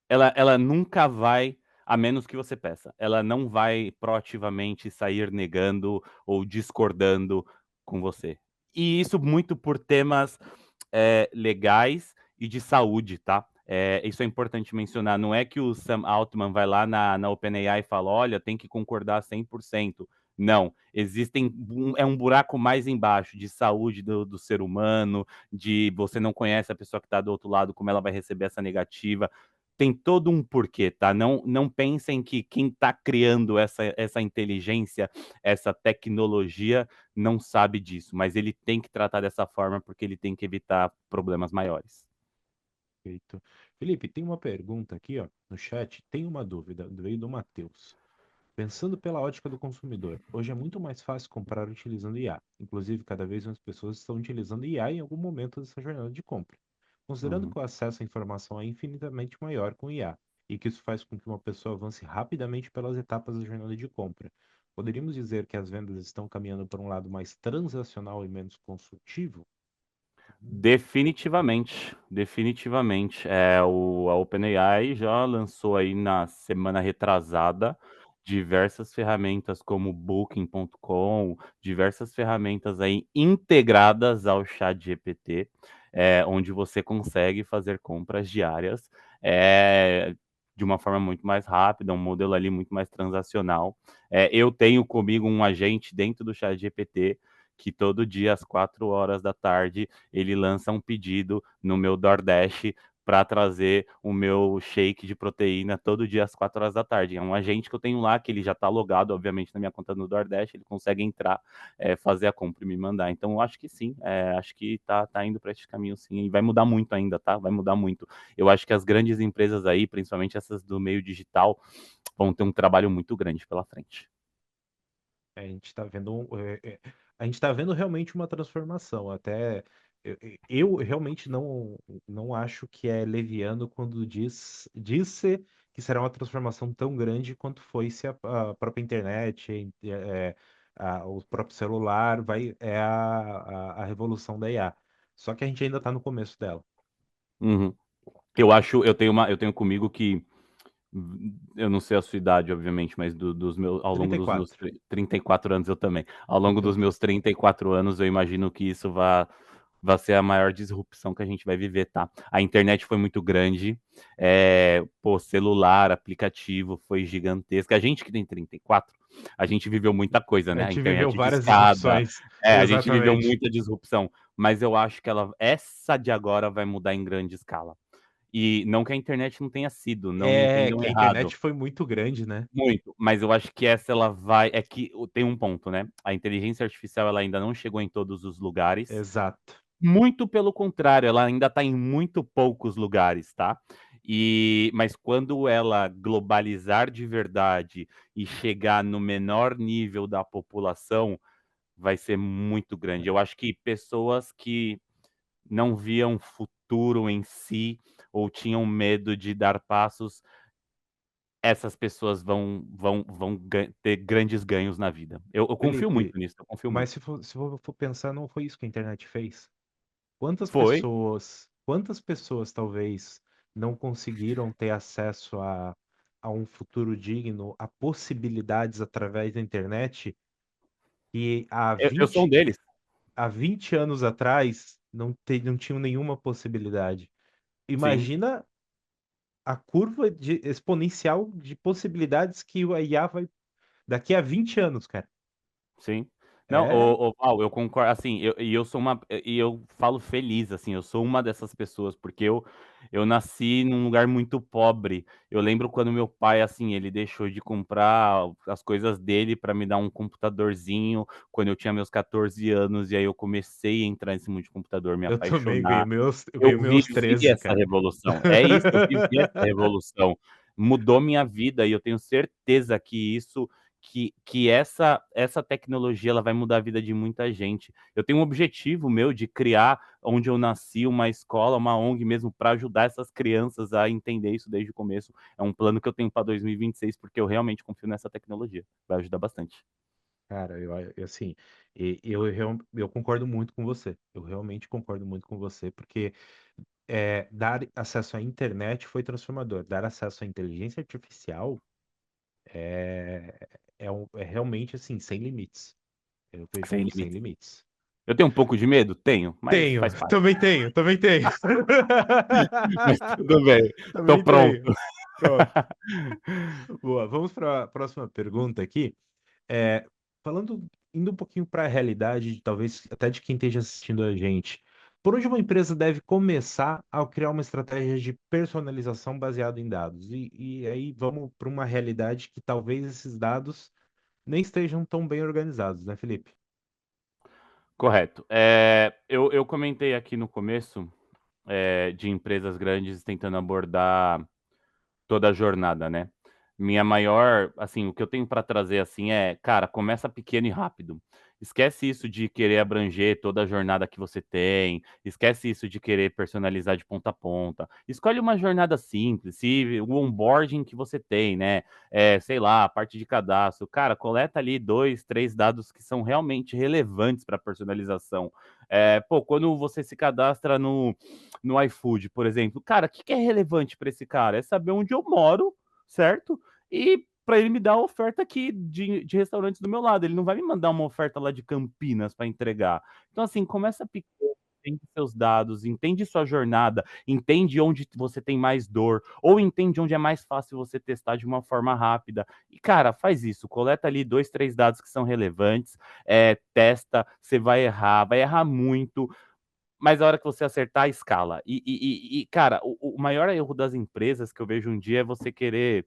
ela nunca vai, a menos que você peça, ela não vai proativamente sair negando ou discordando com você. E isso muito por temas legais e de saúde, tá? Isso é importante mencionar. Não é que o Sam Altman vai lá na OpenAI e fala: olha, tem que concordar 100%. Não, é um buraco mais embaixo de saúde do ser humano, de você não conhece a pessoa que está do outro lado, como ela vai receber essa negativa. Tem todo um porquê, tá? Não pensem que quem está criando essa inteligência, essa tecnologia, não sabe disso, mas ele tem que tratar dessa forma porque ele tem que evitar problemas maiores. Perfeito. Felipe, tem uma pergunta aqui, ó, no chat. Tem uma dúvida, veio do Matheus. Pensando pela ótica do consumidor, hoje é muito mais fácil comprar utilizando IA. Inclusive, cada vez mais pessoas estão utilizando IA em algum momento dessa jornada de compra. Considerando Uhum. que o acesso à informação é infinitamente maior com IA e que isso faz com que uma pessoa avance rapidamente pelas etapas da jornada de compra, poderíamos dizer que as vendas estão caminhando para um lado mais transacional e menos consultivo? Definitivamente, definitivamente. A OpenAI já lançou aí na semana retrasada diversas ferramentas como Booking.com, diversas ferramentas aí integradas ao ChatGPT, onde você consegue fazer compras diárias de uma forma muito mais rápida, um modelo ali muito mais transacional. Eu tenho comigo um agente dentro do ChatGPT que todo dia às 4 horas da tarde ele lança um pedido no meu DoorDash para trazer o meu shake de proteína todo dia às 4 horas da tarde. É um agente que eu tenho lá, que ele já está logado, obviamente, na minha conta no DoorDash, ele consegue entrar, fazer a compra e me mandar. Então, eu acho que sim, acho que tá indo para esse caminho sim, e vai mudar muito ainda, tá? Vai mudar muito. Eu acho que as grandes empresas aí, principalmente essas do meio digital, vão ter um trabalho muito grande pela frente. A gente está vendo, a gente tá vendo realmente uma transformação. Até eu realmente não acho que é leviano quando disse que será uma transformação tão grande quanto foi se a própria internet, o próprio celular a revolução da IA. Só que a gente ainda está no começo dela. Uhum. Eu tenho comigo que eu não sei a sua idade, obviamente, mas ao longo dos meus 34. 34 anos eu também. Ao longo dos Então, meus 34 anos, eu imagino que isso vai ser a maior disrupção que a gente vai viver, tá? A internet foi muito grande, celular, aplicativo foi gigantesca. A gente que tem 34, a gente viveu muita coisa, a né? A gente viveu internet de várias escada, disrupções. a gente viveu Exatamente. muita disrupção, mas eu acho que essa de agora vai mudar em grande escala. E não que a internet não tenha sido, não me É, entendam que a errado. internet foi muito grande, né? Muito, mas eu acho que essa ela vai. É que tem um ponto, né? A inteligência artificial ela ainda não chegou em todos os lugares. Exato. Muito pelo contrário, ela ainda está em muito poucos lugares, tá? Mas quando ela globalizar de verdade e chegar no menor nível da população, vai ser muito grande. Eu acho que pessoas que não viam futuro em si ou tinham medo de dar passos, essas pessoas vão ter grandes ganhos na vida. Eu confio Felipe, muito nisso, eu confio mas muito. se for pensar, não foi isso que a internet fez? Foi. Quantas pessoas talvez não conseguiram ter acesso a um futuro digno, a possibilidades através da internet e há Eu sou um 20 deles. há 20 anos atrás não tinham nenhuma possibilidade. Sim, Imagina a curva exponencial de possibilidades que o IA vai daqui a 20 anos, cara. sim. Não, É, Val, eu concordo, assim, eu sou e eu falo feliz, assim, eu sou uma dessas pessoas, porque eu nasci num lugar muito pobre. Eu lembro quando meu pai, assim, ele deixou de comprar as coisas dele para me dar um computadorzinho quando eu tinha meus 14 anos, e aí eu comecei a entrar nesse mundo de computador, me eu também apaixonar. eu Eu ganhei meus vivi 13, essa cara. revolução. É isso, eu vivi essa revolução. Mudou minha vida e eu tenho certeza que isso que essa tecnologia ela vai mudar a vida de muita gente. Eu tenho um objetivo meu de criar onde eu nasci uma escola, uma ONG mesmo para ajudar essas crianças a entender isso desde o começo. É um plano que eu tenho para 2026 porque eu realmente confio nessa tecnologia. Vai ajudar bastante. Cara, assim, eu concordo muito com você. Eu realmente concordo muito com você, porque dar acesso à internet foi transformador. Dar acesso à inteligência artificial é, é realmente assim, sem limites. Eu vejo Sem como sem limites. limites. Eu tenho um pouco de medo? Tenho, mas Tenho, faz parte. também tenho, também tenho. Mas tudo bem. Tô Também pronto. tenho. Pronto. Boa, vamos para a próxima pergunta aqui. É, falando, indo um pouquinho para a realidade, talvez até de quem esteja assistindo a gente. Por onde uma empresa deve começar ao criar uma estratégia de personalização baseada em dados? E aí vamos para uma realidade que talvez esses dados nem estejam tão bem organizados, né, Felipe? Correto. Eu comentei aqui no começo de empresas grandes tentando abordar toda a jornada, né? Minha maior, assim, o que eu tenho para trazer assim é, cara, começa pequeno e rápido. Esquece isso de querer abranger toda a jornada que você tem, esquece isso de querer personalizar de ponta a ponta. Escolhe uma jornada simples, se o onboarding que você tem, né? Sei lá, a parte de cadastro. Cara, coleta ali dois, três dados que são realmente relevantes para personalização. Pô, quando você se cadastra no iFood, por exemplo. Cara, o que é relevante para esse cara? É saber onde eu moro, certo? E para ele me dar a oferta aqui de restaurantes do meu lado. Ele não vai me mandar uma oferta lá de Campinas para entregar. Então, assim, começa pequeno. Entende seus dados, entende sua jornada, entende onde você tem mais dor, ou entende onde é mais fácil você testar de uma forma rápida. E, cara, faz isso, coleta ali dois, três dados que são relevantes, testa, você vai errar muito, mas a hora que você acertar, escala. Cara, o maior erro das empresas que eu vejo um dia é você querer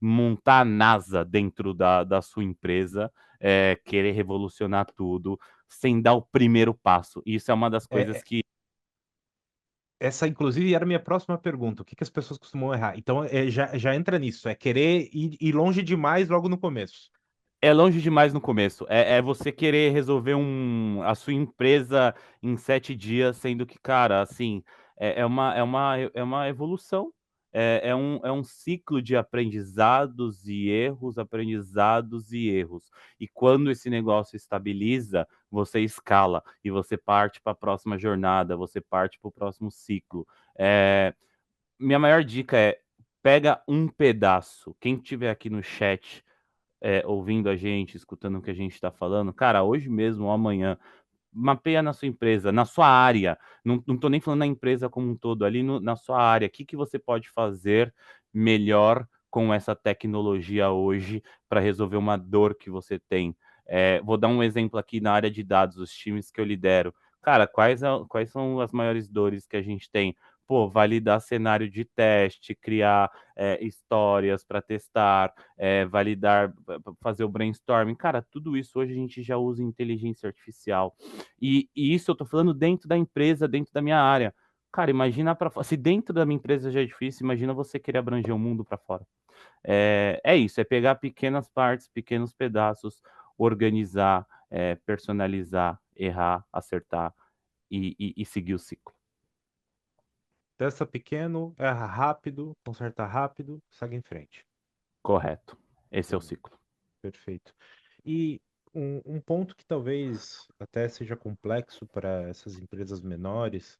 montar a NASA dentro da sua empresa, querer revolucionar tudo, sem dar o primeiro passo. Isso é uma das É, coisas que essa, inclusive, era a minha próxima pergunta. O que que as pessoas costumam errar? Então, já entra nisso. É querer ir longe demais logo no começo. é longe demais no começo. É você querer resolver a sua empresa em 7 dias, sendo que, cara, assim, é uma evolução. É um ciclo de aprendizados e erros, aprendizados e erros. E quando esse negócio estabiliza, você escala e você parte para a próxima jornada, você parte para o próximo ciclo. Minha maior dica é: pega um pedaço. Quem estiver aqui no chat ouvindo a gente, escutando o que a gente está falando, cara, hoje mesmo ou amanhã, mapeia na sua empresa, na sua área. Não tô nem falando na empresa como um todo, ali na sua área. O que que você pode fazer melhor com essa tecnologia hoje para resolver uma dor que você tem? Vou dar um exemplo aqui na área de dados, os times que eu lidero. Cara, quais são as maiores dores que a gente tem? Pô, validar cenário de teste, criar histórias para testar, validar, fazer o brainstorming. Cara, tudo isso hoje a gente já usa inteligência artificial. E isso eu tô falando dentro da empresa, dentro da minha área. Cara, imagina para se dentro da minha empresa já é difícil, imagina você querer abranger o mundo para fora. É isso, é pegar pequenas partes, pequenos pedaços, organizar, personalizar, errar, acertar e seguir o ciclo. Testa pequeno, erra rápido, conserta rápido, segue em frente. Correto. Esse é o Boa, ciclo. perfeito. E um ponto que talvez até seja complexo para essas empresas menores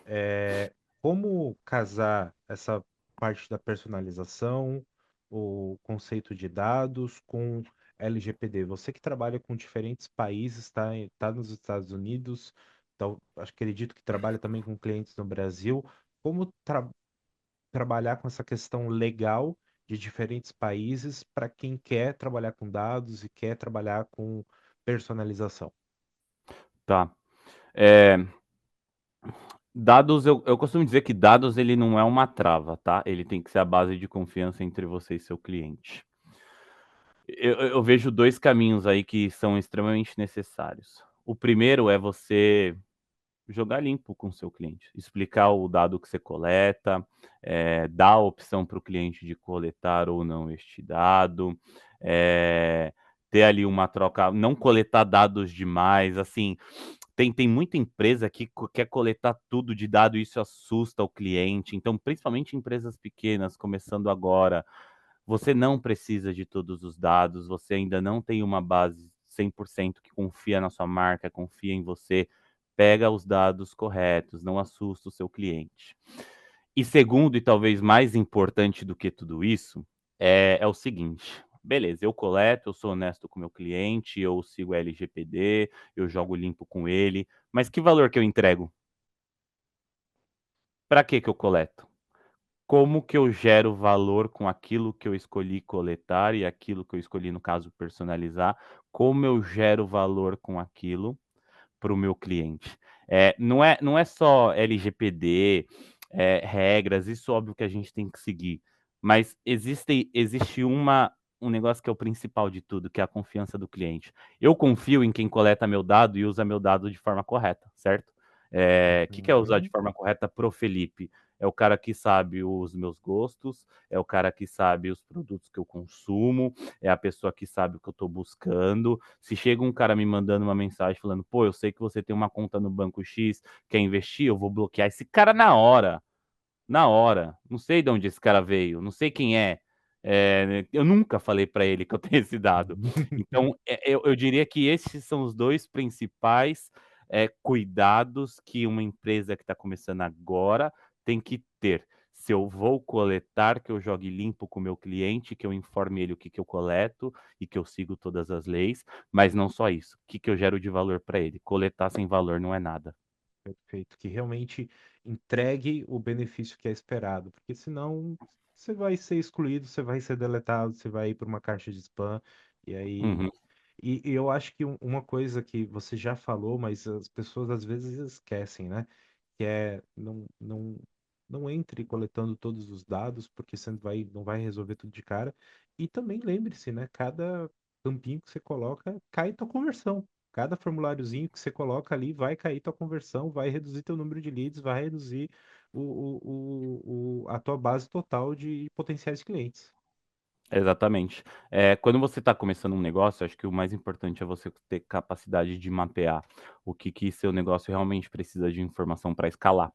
é como casar essa parte da personalização, o conceito de dados, com LGPD? Você que trabalha com diferentes países, está nos Estados Unidos, então, acredito que trabalha também com clientes no Brasil. Como trabalhar com essa questão legal de diferentes países para quem quer trabalhar com dados e quer trabalhar com personalização? Tá. É, dados, eu costumo dizer que dados ele não é uma trava, tá? Ele tem que ser a base de confiança entre você e seu cliente. Eu vejo dois caminhos aí que são extremamente necessários. O primeiro é você jogar limpo com o seu cliente, explicar o dado que você coleta, dar a opção para o cliente de coletar ou não este dado, ter ali uma troca, não coletar dados demais, assim, tem muita empresa que quer coletar tudo de dado e isso assusta o cliente, então principalmente empresas pequenas, começando agora, você não precisa de todos os dados, você ainda não tem uma base 100% que confia na sua marca, confia em você, pega os dados corretos, não assusta o seu cliente. E segundo, e talvez mais importante do que tudo isso, é o seguinte: beleza, eu coleto, eu sou honesto com o meu cliente, eu sigo a LGPD, eu jogo limpo com ele, mas que valor que eu entrego? Para que eu coleto? Como que eu gero valor com aquilo que eu escolhi coletar e aquilo que eu escolhi, no caso, personalizar? Como eu gero valor com aquilo para o meu cliente? Não é só LGPD, regras, isso óbvio que a gente tem que seguir, mas existe um negócio que é o principal de tudo, que é a confiança do cliente. Eu confio em quem coleta meu dado e usa meu dado de forma correta, certo? Que é usar de Uhum. forma correta pro Felipe? É o cara que sabe os meus gostos, é o cara que sabe os produtos que eu consumo, é a pessoa que sabe o que eu estou buscando. Se chega um cara me mandando uma mensagem falando, pô, eu sei que você tem uma conta no banco X, quer investir, eu vou bloquear esse cara na hora. Na hora. Não sei de onde esse cara veio, não sei quem é. Eu nunca falei para ele que eu tenho esse dado. Então, eu diria que esses são os dois principais cuidados que uma empresa que está começando agora tem que ter. Se eu vou coletar, que eu jogue limpo com o meu cliente, que eu informe ele o que eu coleto e que eu sigo todas as leis, mas não só isso. O que eu gero de valor para ele? Coletar sem valor não é nada. Perfeito, que realmente entregue o benefício que é esperado, porque senão você vai ser excluído, você vai ser deletado, você vai ir para uma caixa de spam, e aí. Uhum. E eu acho que uma coisa que você já falou, mas as pessoas às vezes esquecem, né? Que é não entre coletando todos os dados, porque você não vai resolver tudo de cara. E também lembre-se, né? Cada campinho que você coloca, cai tua conversão. Cada formuláriozinho que você coloca ali vai cair tua conversão, vai reduzir teu número de leads, vai reduzir a tua base total de potenciais clientes. Exatamente. Quando você está começando um negócio, acho que o mais importante é você ter capacidade de mapear o que seu negócio realmente precisa de informação para escalar.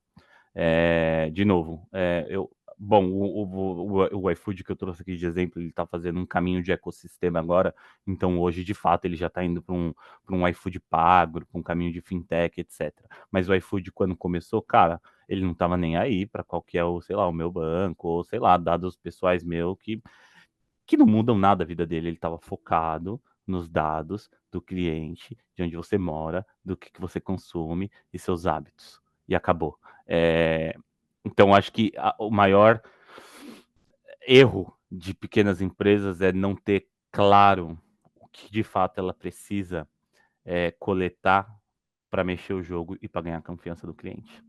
De novo, bom, o iFood que eu trouxe aqui de exemplo, ele está fazendo um caminho de ecossistema agora, então hoje, de fato, ele já está indo para um iFood pago, para um caminho de fintech, etc. Mas o iFood, quando começou, cara, ele não estava nem aí para qual que é o, sei lá, o meu banco, ou sei lá, dados pessoais meu que não mudam nada a vida dele. Ele estava focado nos dados do cliente, de onde você mora, do que você consome e seus hábitos. E acabou. Então, acho que o maior erro de pequenas empresas é não ter claro o que de fato ela precisa coletar para mexer o jogo e para ganhar a confiança do cliente.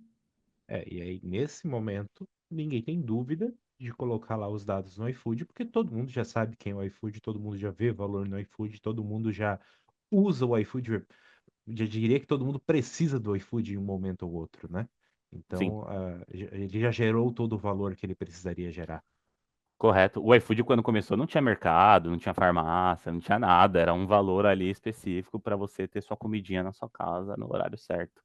E aí, nesse momento, ninguém tem dúvida de colocar lá os dados no iFood, porque todo mundo já sabe quem é o iFood, todo mundo já vê valor no iFood, todo mundo já usa o iFood. Já diria que todo mundo precisa do iFood em um momento ou outro, né? Sim. Então, ele já gerou todo o valor que ele precisaria gerar. Correto. O iFood, quando começou, não tinha mercado, não tinha farmácia, não tinha nada. Era um valor ali específico para você ter sua comidinha na sua casa no horário certo.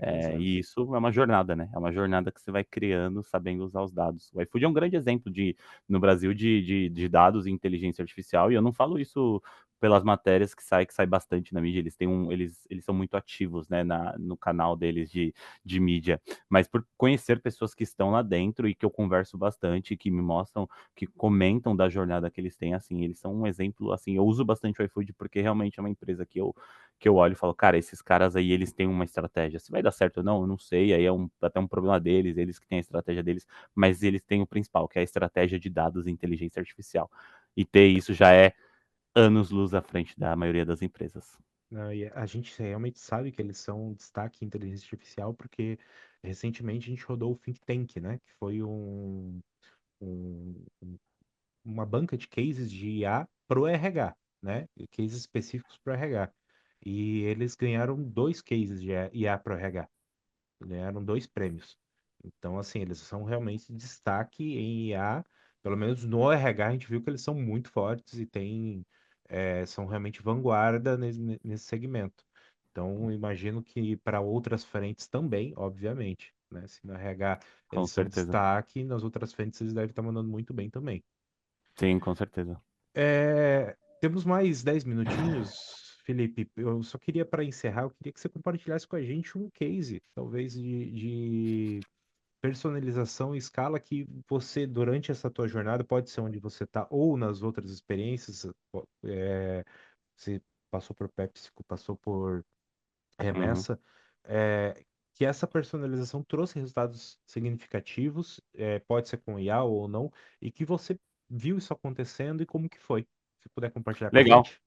Exato. E isso é uma jornada, né? É uma jornada que você vai criando, sabendo usar os dados. O iFood é um grande exemplo no Brasil de dados e inteligência artificial, e eu não falo isso pelas matérias que sai bastante na mídia. Eles são muito ativos, né, no canal deles de mídia, mas por conhecer pessoas que estão lá dentro e que eu converso bastante, que me mostram, que comentam da jornada que eles têm, assim, eles são um exemplo, assim, eu uso bastante o iFood porque realmente é uma empresa que eu olho e falo, cara, esses caras aí, eles têm uma estratégia. Se vai dar certo ou não, eu não sei, aí é até um problema deles, eles que têm a estratégia deles, mas eles têm o principal, que é a estratégia de dados e inteligência artificial. E ter isso já é anos-luz à frente da maioria das empresas. Não, e a gente realmente sabe que eles são um destaque em inteligência artificial, porque recentemente a gente rodou o Think Tank, né? Que foi um- uma banca de cases de IA pro RH, né? Cases específicos para RH. E eles ganharam 2 cases de IA pro RH. Ganharam 2 prêmios. Então, assim, eles são realmente destaque em IA, pelo menos no RH, a gente viu que eles são muito fortes e são realmente vanguarda nesse segmento. Então, imagino que para outras frentes também, obviamente, né? Se no RH Com eles são certeza. destaque, nas outras frentes eles devem estar mandando muito bem também. Sim, com certeza. Temos mais 10 minutinhos, Felipe. Eu só queria, para encerrar, eu queria que você compartilhasse com a gente um case, talvez de personalização em escala que você, durante essa tua jornada, pode ser onde você está ou nas outras experiências, você passou por PepsiCo, passou por Uhum. Remessa, que essa personalização trouxe resultados significativos, pode ser com IA ou não, e que você viu isso acontecendo e como que foi. Se puder compartilhar com a Legal. gente.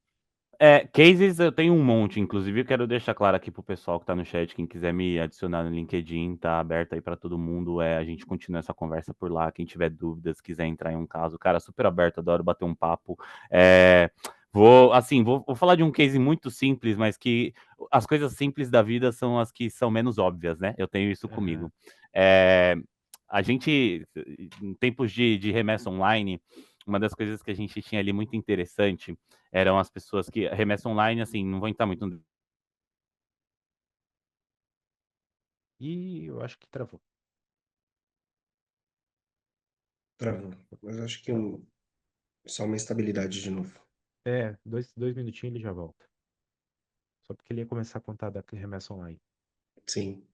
Cases eu tenho um monte, inclusive eu quero deixar claro aqui pro pessoal que tá no chat, quem quiser me adicionar no LinkedIn, tá aberto aí para todo mundo, a gente continua essa conversa por lá, quem tiver dúvidas, quiser entrar em um caso, cara, super aberto, adoro bater um papo. Vou falar de um case muito simples, mas que as coisas simples da vida são as que são menos óbvias, né? Eu tenho isso Aham. comigo. É, a gente, em tempos de remessa online, uma das coisas que a gente tinha ali muito interessante eram as pessoas que remessa online, assim, não vou entrar muito no. E eu acho que travou. Travou. Mas acho que Travou. só uma estabilidade de novo. Dois minutinhos ele já volta. Só porque ele ia começar a contar da remessa online. Sim.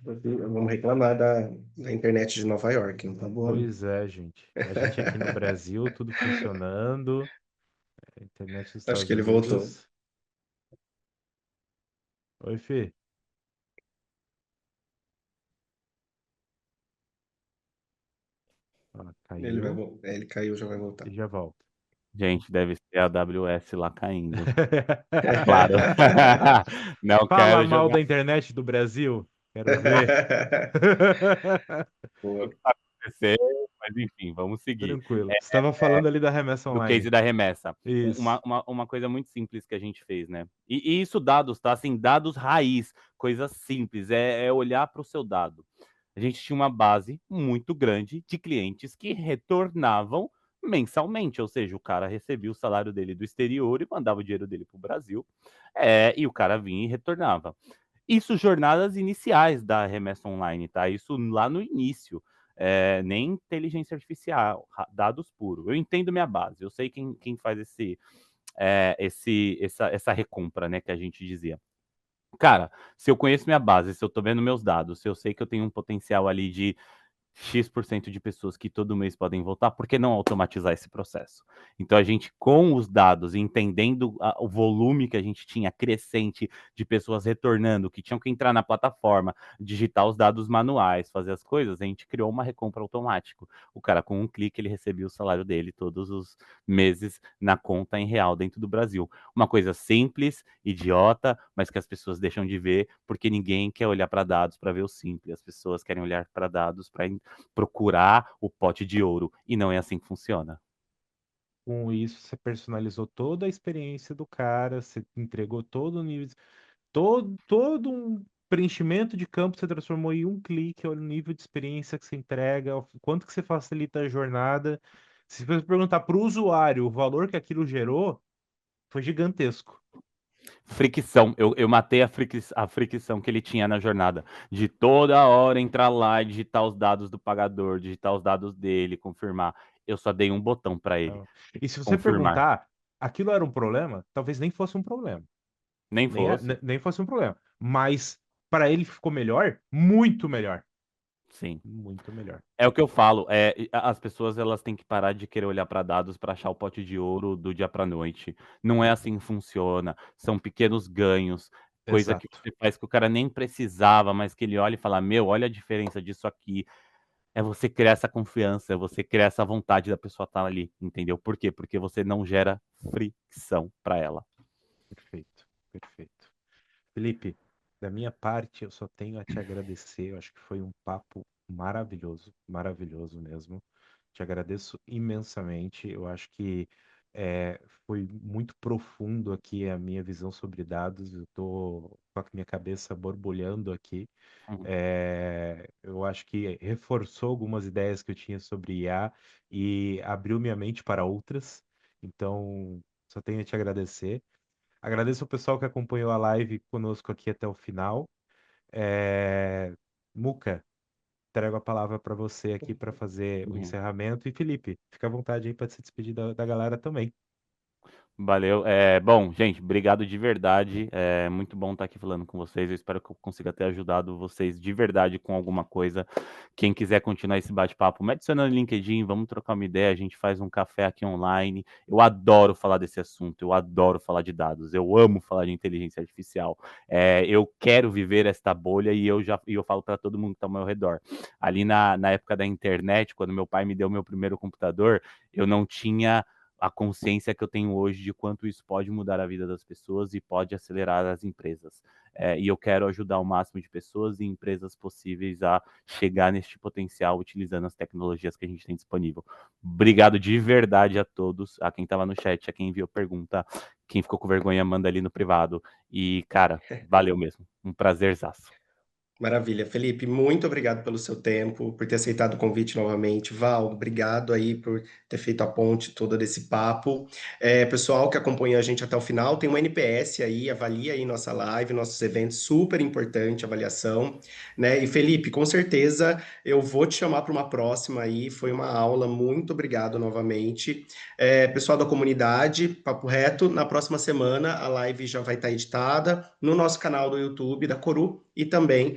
Vamos reclamar da internet de Nova York, não tá boa? Pois é, gente. A gente aqui no Brasil, tudo funcionando. A internet dos Acho Estados que ele voltou. Unidos. Oi, Fê. Ó, caiu Ele caiu, já vai voltar. e já volta. Gente, deve ser a AWS lá caindo. Claro. Não Fala quero mal jogar da internet do Brasil. Quero ver. o Boa. que tá acontecendo, mas enfim, vamos seguir. Tranquilo. Você estava falando ali da remessa Do case online. da remessa. Isso. Uma coisa muito simples que a gente fez, né? E isso dados, tá? Assim, dados raiz, coisas simples, é olhar para o seu dado. A gente tinha uma base muito grande de clientes que retornavam mensalmente, ou seja, o cara recebia o salário dele do exterior e mandava o dinheiro dele para o Brasil, e o cara vinha e retornava. Isso jornadas iniciais da remessa online, tá? Isso lá no início. Nem inteligência artificial, dados puros. Eu entendo minha base, eu sei quem faz essa recompra, né, que a gente dizia. Cara, se eu conheço minha base, se eu tô vendo meus dados, se eu sei que eu tenho um potencial ali de X% de pessoas que todo mês podem votar, por que não automatizar esse processo? Então, a gente, com os dados, entendendo o volume que a gente tinha crescente de pessoas retornando, que tinham que entrar na plataforma, digitar os dados manuais, fazer as coisas, a gente criou uma recompra automática. O cara, com um clique, ele recebia o salário dele todos os meses na conta em real dentro do Brasil. Uma coisa simples, idiota, mas que as pessoas deixam de ver, porque ninguém quer olhar para dados para ver o simples. As pessoas querem olhar para dados para procurar o pote de ouro. E não é assim que funciona. Com isso, você personalizou toda a experiência do cara, você entregou todo o nível, todo um preenchimento de campo, você transformou em um clique, olha o nível de experiência que você entrega, o quanto que você facilita a jornada. Se você perguntar para o usuário o valor que aquilo gerou, foi gigantesco. fricção. Eu matei a fricção que ele tinha na jornada. De toda hora entrar lá e digitar os dados do pagador, digitar os dados dele, confirmar. Eu só dei um botão para ele. Então, e se você Confirmar. perguntar, aquilo era um problema? Talvez nem fosse um problema. Nem fosse. Nem fosse um problema. Mas para ele ficou melhor? Muito melhor. Sim. Muito melhor. É o que eu falo, as pessoas elas têm que parar de querer olhar para dados para achar o pote de ouro do dia para noite. Não é assim que funciona. São pequenos ganhos, coisa que Exato. você faz que o cara nem precisava, mas que ele olha e fala: "Meu, olha a diferença disso aqui". É você criar essa confiança, é você criar essa vontade da pessoa estar ali, entendeu? Por quê? Porque você não gera fricção para ela. Perfeito, perfeito. Felipe, da minha parte, eu só tenho a te agradecer. Eu acho que foi um papo maravilhoso, maravilhoso mesmo. Te agradeço imensamente. Eu acho que foi muito profundo aqui a minha visão sobre dados. Eu estou com a minha cabeça borbulhando aqui. Uhum. Eu acho que reforçou algumas ideias que eu tinha sobre IA e abriu minha mente para outras. Então, só tenho a te agradecer. Agradeço ao pessoal que acompanhou a live conosco aqui até o final. É... Muca, entrego a palavra para você aqui para fazer o Uhum. encerramento. E Felipe, fica à vontade aí para se despedir da galera também. Valeu. Bom, gente, obrigado de verdade. É muito bom estar aqui falando com vocês. Eu espero que eu consiga ter ajudado vocês de verdade com alguma coisa. Quem quiser continuar esse bate-papo, me adiciona no LinkedIn, vamos trocar uma ideia. A gente faz um café aqui online. Eu adoro falar desse assunto, eu adoro falar de dados, eu amo falar de inteligência artificial. Eu quero viver esta bolha e eu falo para todo mundo que está ao meu redor. Ali na época da internet, quando meu pai me deu meu primeiro computador, eu não tinha a consciência que eu tenho hoje de quanto isso pode mudar a vida das pessoas e pode acelerar as empresas. E eu quero ajudar o máximo de pessoas e empresas possíveis a chegar neste potencial utilizando as tecnologias que a gente tem disponível. Obrigado de verdade a todos, a quem estava no chat, a quem enviou pergunta, quem ficou com vergonha, manda ali no privado. E, cara, valeu mesmo. Um prazerzaço. Maravilha, Felipe, muito obrigado pelo seu tempo, por ter aceitado o convite novamente. Val, obrigado aí por ter feito a ponte toda desse papo. Pessoal que acompanha a gente até o final, tem um NPS aí, avalia aí nossa live, nossos eventos, super importante a avaliação, né? E Felipe, com certeza eu vou te chamar para uma próxima aí, foi uma aula, muito obrigado novamente. Pessoal da comunidade, Papo Reto, na próxima semana a live já vai estar editada no nosso canal do YouTube da Coru e também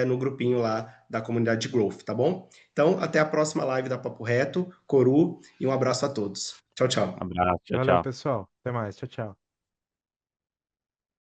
no grupinho lá da comunidade de Growth, tá bom? Então, até a próxima live da Papo Reto, Coru, e um abraço a todos. Tchau, tchau. Um abraço, tchau, Valeu, tchau. pessoal. Até mais. Tchau, tchau.